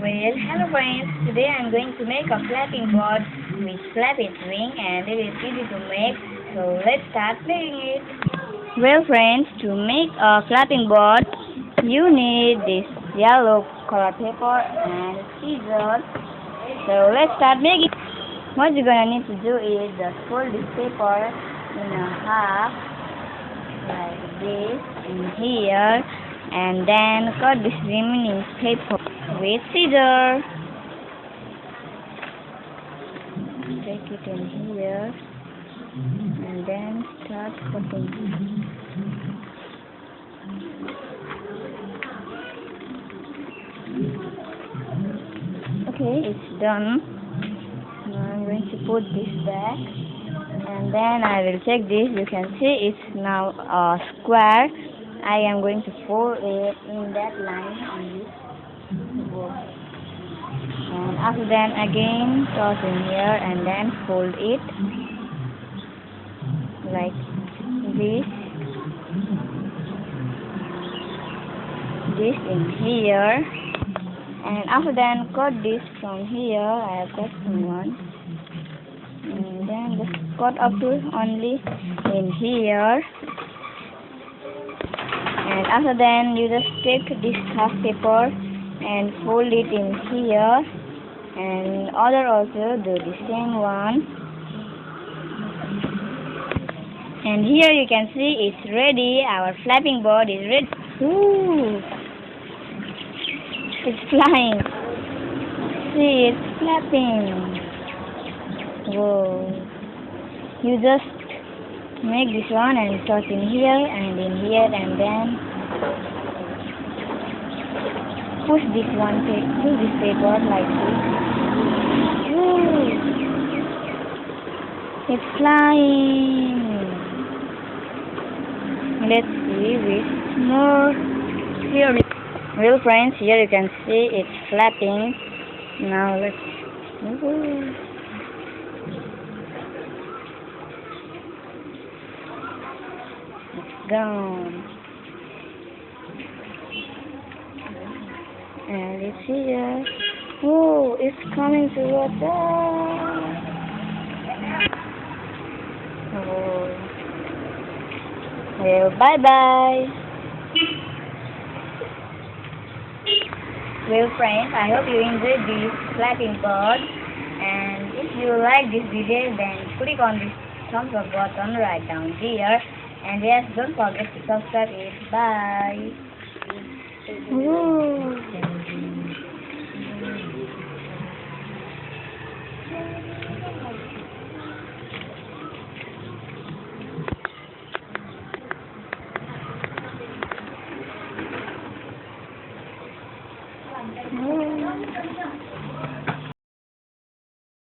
Well, hello friends. Today I am going to make a flapping bird which flap its wing, and it is easy to make. So let's start making it. Well friends, to make a flapping bird, you need this yellow color paper and scissors. So let's start making. What you're gonna need to do is just fold this paper in a half like this in here, and then cut this remaining paper with scissors. Take it in here and then start cutting. Okay, it's done. Now I'm going to put this back, and then I will check this. You can see it's now a square. I am going to fold it in that line on this board. And after that again toss in here and then fold it like this. This in here. And after that cut this from here. I have cut from one. And then just cut up to only in here. And after that you just take this half paper and fold it in here, and other also do the same one. And here you can see it's ready. Our flapping bird is ready. Ooh, it's flying. See, it's flapping. Whoa. You just make this one and toss in here and in here, and then push this paper like this. Ooh, it's flying. Let's see with more here. Well friends, here you can see it's flapping. Now let's. Ooh. It's gone. And it's here. Oh, it's coming towards us. Oh. Well, bye-bye. Well, friends, I hope you enjoyed this flapping bird. And if you like this video, then click on this thumbs up button right down here. And yes, don't forget to subscribe it. Bye. Ooh.